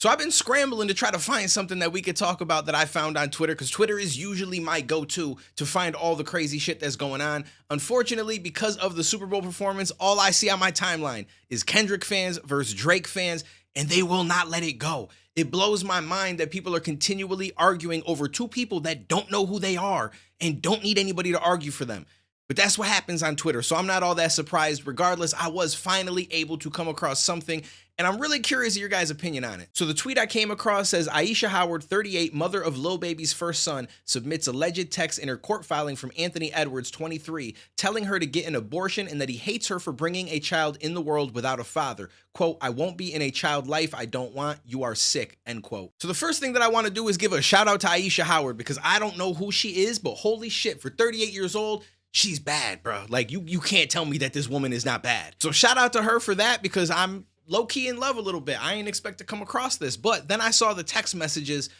So I've been scrambling to try to find something that we could talk about that I found on Twitter, because Twitter is usually my go-to to find all the crazy shit that's going on. Unfortunately, because of the Super Bowl performance, all I see on my timeline is Kendrick fans versus Drake fans, and they will not let it go. It blows my mind that people are continually arguing over two people that don't know who they are and don't need anybody to argue for them. But that's what happens on Twitter, so I'm not all that surprised. Regardless, I was finally able to come across something, and I'm really curious of your guys' opinion on it. So the tweet I came across says, Aisha Howard, 38, mother of Lil Baby's first son, submits alleged text in her court filing from Anthony Edwards, 23, telling her to get an abortion and that he hates her for bringing a child in the world without a father. Quote, I won't be in a child life I don't want. You are sick, end quote. So the first thing that I want to do is give a shout out to Aisha Howard, because I don't know who she is, but holy shit, for 38 years old, she's bad, bro. Like, you can't tell me that this woman is not bad. So shout out to her for that, because I'm low-key in love a little bit. I ain't expect to come across this. But then I saw the text messages,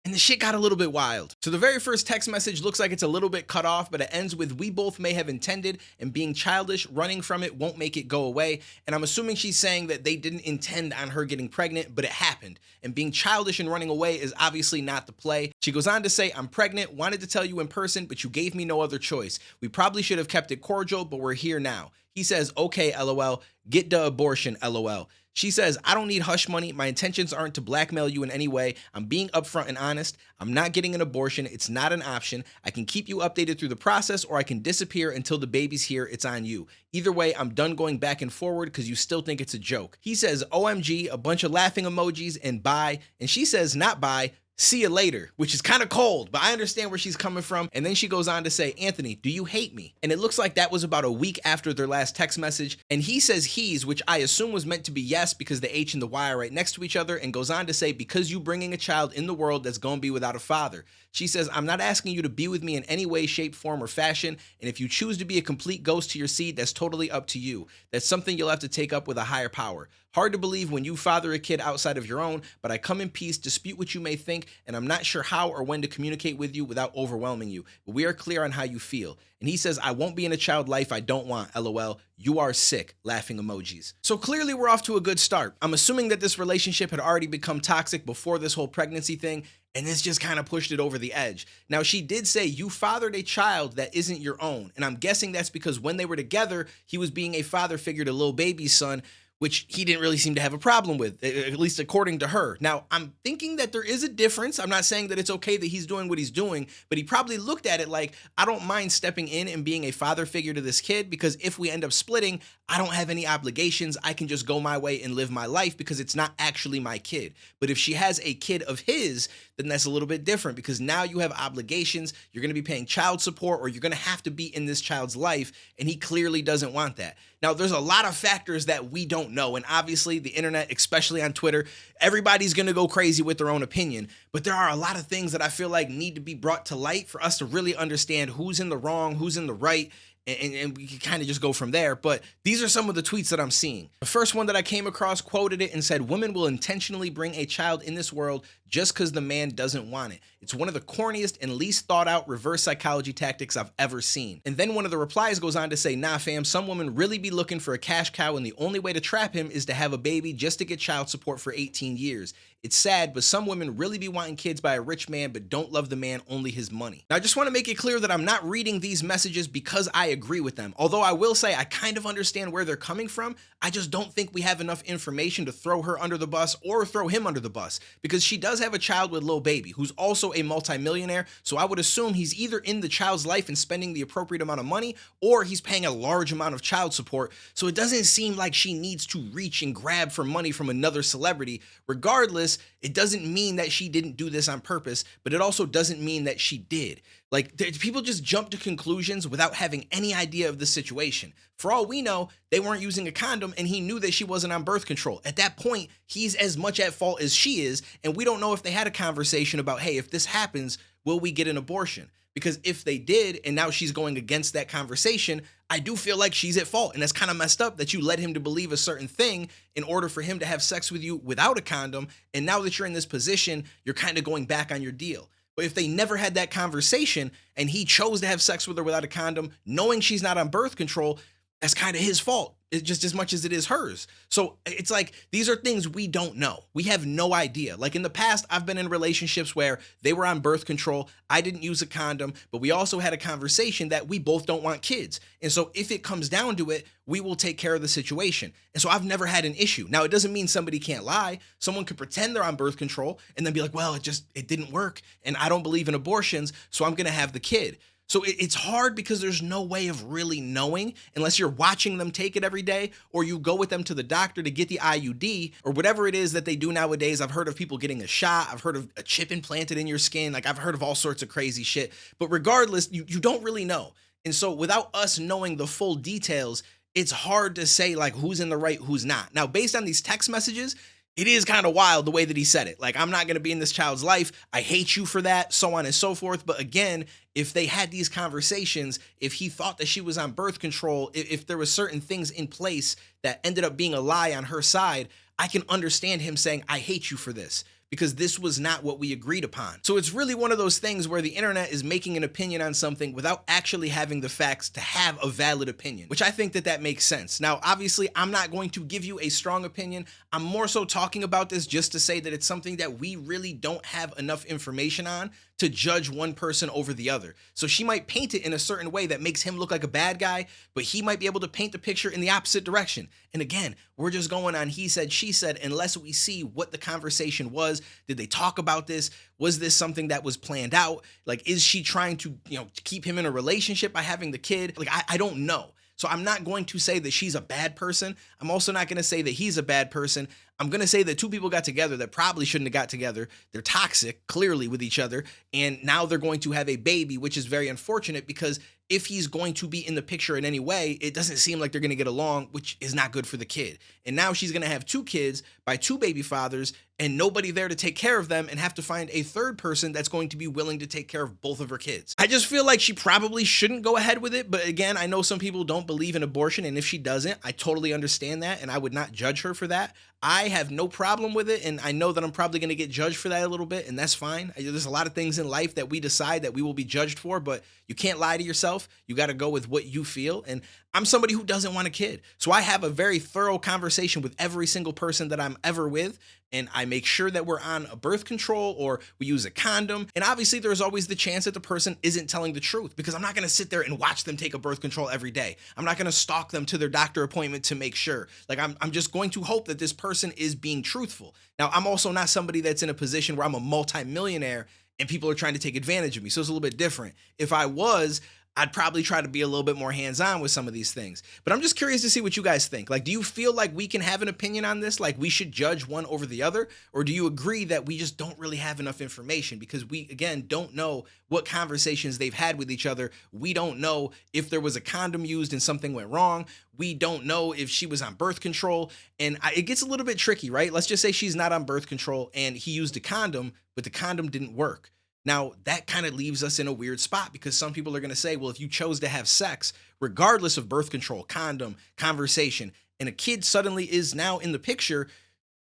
and the shit got a little bit wild. So the very first text message looks like it's a little bit cut off, but it ends with, we both may have intended, and being childish, running from it won't make it go away. And I'm assuming she's saying that they didn't intend on her getting pregnant, but it happened. And being childish and running away is obviously not the play. She goes on to say, I'm pregnant, wanted to tell you in person, but you gave me no other choice. We probably should have kept it cordial, but we're here now. He says, okay, LOL, get the abortion, LOL. She says, I don't need hush money. My intentions aren't to blackmail you in any way. I'm being upfront and honest. I'm not getting an abortion. It's not an option. I can keep you updated through the process, or I can disappear until the baby's here. It's on you. Either way, I'm done going back and forward because you still think it's a joke. He says, OMG, a bunch of laughing emojis, and bye. And she says, not bye. See you later, which is kind of cold, but I understand where she's coming from. And then she goes on to say, Anthony, do you hate me? And it looks like that was about a week after their last text message. And he says he's, which I assume was meant to be yes, because the H and the Y are right next to each other, and goes on to say, because you bringing a child in the world that's going to be without a father. She says, I'm not asking you to be with me in any way, shape, form, or fashion. And if you choose to be a complete ghost to your seed, that's totally up to you. That's something you'll have to take up with a higher power. Hard to believe when you father a kid outside of your own, but I come in peace, dispute what you may think, and I'm not sure how or when to communicate with you without overwhelming you. But we are clear on how you feel. And he says, I won't be in a child life I don't want, LOL. You are sick, laughing emojis. So clearly we're off to a good start. I'm assuming that this relationship had already become toxic before this whole pregnancy thing, and this just kind of pushed it over the edge. Now, she did say you fathered a child that isn't your own, and I'm guessing that's because when they were together, he was being a father figure to Lil Baby's son, which he didn't really seem to have a problem with, at least according to her. Now, I'm thinking that there is a difference. I'm not saying that it's okay that he's doing what he's doing, but he probably looked at it like, I don't mind stepping in and being a father figure to this kid, because if we end up splitting, I don't have any obligations. I can just go my way and live my life because it's not actually my kid. But if she has a kid of his, then that's a little bit different, because now you have obligations. You're going to be paying child support, or you're going to have to be in this child's life, and he clearly doesn't want that. Now, there's a lot of factors that we don't know, and obviously the internet, especially on Twitter, everybody's going to go crazy with their own opinion, but there are a lot of things that I feel like need to be brought to light for us to really understand who's in the wrong, who's in the right, and we can kind of just go from there. But these are some of the tweets that I'm seeing. The first one that I came across quoted it and said, women will intentionally bring a child in this world just because the man doesn't want it. It's one of the corniest and least thought out reverse psychology tactics I've ever seen. And then one of the replies goes on to say, nah fam, some women really be looking for a cash cow, and the only way to trap him is to have a baby just to get child support for 18 years. It's sad, but some women really be wanting kids by a rich man but don't love the man, only his money. Now, I just want to make it clear that I'm not reading these messages because I agree with them. Although I will say I kind of understand where they're coming from, I just don't think we have enough information to throw her under the bus or throw him under the bus, because she does have a child with Lil Baby, who's also a multimillionaire, so I would assume he's either in the child's life and spending the appropriate amount of money, or he's paying a large amount of child support, so it doesn't seem like she needs to reach and grab for money from another celebrity. Regardless, it doesn't mean that she didn't do this on purpose, but it also doesn't mean that she did. Like, people just jump to conclusions without having any idea of the situation. For all we know, they weren't using a condom, and he knew that she wasn't on birth control. At that point, he's as much at fault as she is, and we don't know if they had a conversation about, hey, if this happens, will we get an abortion? Because if they did, and now she's going against that conversation, I do feel like she's at fault. And that's kind of messed up that you led him to believe a certain thing in order for him to have sex with you without a condom. And now that you're in this position, you're kind of going back on your deal. But if they never had that conversation and he chose to have sex with her without a condom, knowing she's not on birth control, that's kind of his fault. just as much as it is hers. So it's like these are things we don't know. We have no idea. Like in the past, I've been in relationships where they were on birth control. I didn't use a condom, but we also had a conversation that we both don't want kids. And so if it comes down to it, we will take care of the situation. And so I've never had an issue. Now, it doesn't mean somebody can't lie. Someone could pretend they're on birth control and then be like, well, it didn't work. And I don't believe in abortions, so I'm going to have the kid. So it's hard because there's no way of really knowing unless you're watching them take it every day, or you go with them to the doctor to get the IUD or whatever it is that they do nowadays. I've heard of people getting a shot. I've heard of a chip implanted in your skin. Like I've heard of all sorts of crazy shit. But regardless, you don't really know. And so without us knowing the full details, it's hard to say like who's in the right, who's not. Now, based on these text messages, it is kind of wild the way that he said it. Like, I'm not going to be in this child's life. I hate you for that, so on and so forth. But again, if they had these conversations, if he thought that she was on birth control, if there was certain things in place that ended up being a lie on her side, I can understand him saying, I hate you for this, because this was not what we agreed upon. So it's really one of those things where the internet is making an opinion on something without actually having the facts to have a valid opinion, which I think that makes sense. Now, obviously, I'm not going to give you a strong opinion. I'm more so talking about this just to say that it's something that we really don't have enough information on to judge one person over the other. So she might paint it in a certain way that makes him look like a bad guy, but he might be able to paint the picture in the opposite direction. And again, we're just going on he said, she said, unless we see what the conversation was. Did they talk about this? Was this something that was planned out? Like, is she trying to, keep him in a relationship by having the kid? Like, I don't know. So I'm not going to say that she's a bad person. I'm also not going to say that he's a bad person. I'm going to say that two people got together that probably shouldn't have got together. They're toxic, clearly, with each other. And now they're going to have a baby, which is very unfortunate because if he's going to be in the picture in any way, it doesn't seem like they're going to get along, which is not good for the kid. And now she's going to have two kids by two baby fathers and nobody there to take care of them and have to find a third person that's going to be willing to take care of both of her kids. I just feel like she probably shouldn't go ahead with it. But again, I know some people don't believe in abortion. And if she doesn't, I totally understand that. And I would not judge her for that. I have no problem with it. And I know that I'm probably going to get judged for that a little bit. And that's fine. There's a lot of things in life that we decide that we will be judged for, but you can't lie to yourself. You got to go with what you feel. And I'm somebody who doesn't want a kid. So I have a very thorough conversation with every single person that I'm ever with. And I make sure that we're on a birth control or we use a condom. And obviously there's always the chance that the person isn't telling the truth, because I'm not going to sit there and watch them take a birth control every day. I'm not going to stalk them to their doctor appointment to make sure. Like I'm just going to hope that this person is being truthful. Now, I'm also not somebody that's in a position where I'm a multimillionaire and people are trying to take advantage of me. So it's a little bit different. If I was, I'd probably try to be a little bit more hands-on with some of these things. But I'm just curious to see what you guys think. Like, do you feel like we can have an opinion on this? Like, we should judge one over the other? Or do you agree that we just don't really have enough information because we, again, don't know what conversations they've had with each other? We don't know if there was a condom used and something went wrong. We don't know if she was on birth control. And it gets a little bit tricky, right? Let's just say she's not on birth control and he used a condom, but the condom didn't work. Now, that kind of leaves us in a weird spot because some people are going to say, well, if you chose to have sex, regardless of birth control, condom, conversation, and a kid suddenly is now in the picture,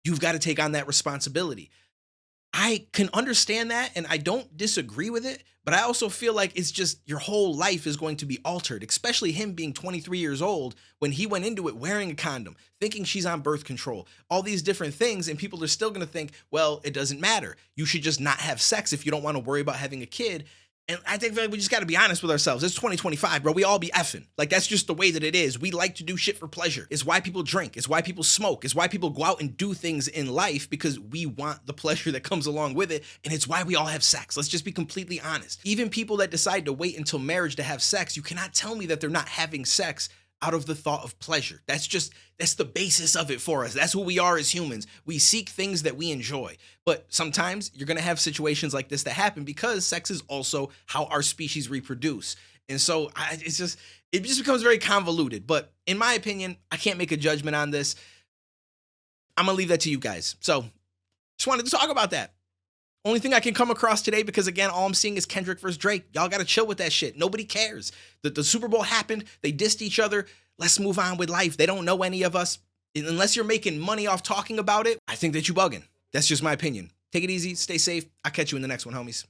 you've got to take on that responsibility. I can understand that and I don't disagree with it, but I also feel like it's just your whole life is going to be altered, especially him being 23 years old when he went into it wearing a condom, thinking she's on birth control, all these different things. And people are still going to think, well, it doesn't matter. You should just not have sex if you don't want to worry about having a kid. And I think we just got to be honest with ourselves. It's 2025, bro. We all be effing. Like, that's just the way that it is. We like to do shit for pleasure. It's why people drink. It's why people smoke. It's why people go out and do things in life, because we want the pleasure that comes along with it. And it's why we all have sex. Let's just be completely honest. Even people that decide to wait until marriage to have sex, you cannot tell me that they're not having sex out of the thought of pleasure. That's the basis of it for us. That's who we are as humans. We seek things that we enjoy. But sometimes you're going to have situations like this that happen because sex is also how our species reproduce. And so it just becomes very convoluted. But in my opinion, I can't make a judgment on this. I'm going to leave that to you guys. So just wanted to talk about that. Only thing I can come across today, because again, all I'm seeing is Kendrick versus Drake. Y'all got to chill with that shit. Nobody cares. The Super Bowl happened. They dissed each other. Let's move on with life. They don't know any of us. Unless you're making money off talking about it, I think that you bugging. That's just my opinion. Take it easy. Stay safe. I'll catch you in the next one, homies.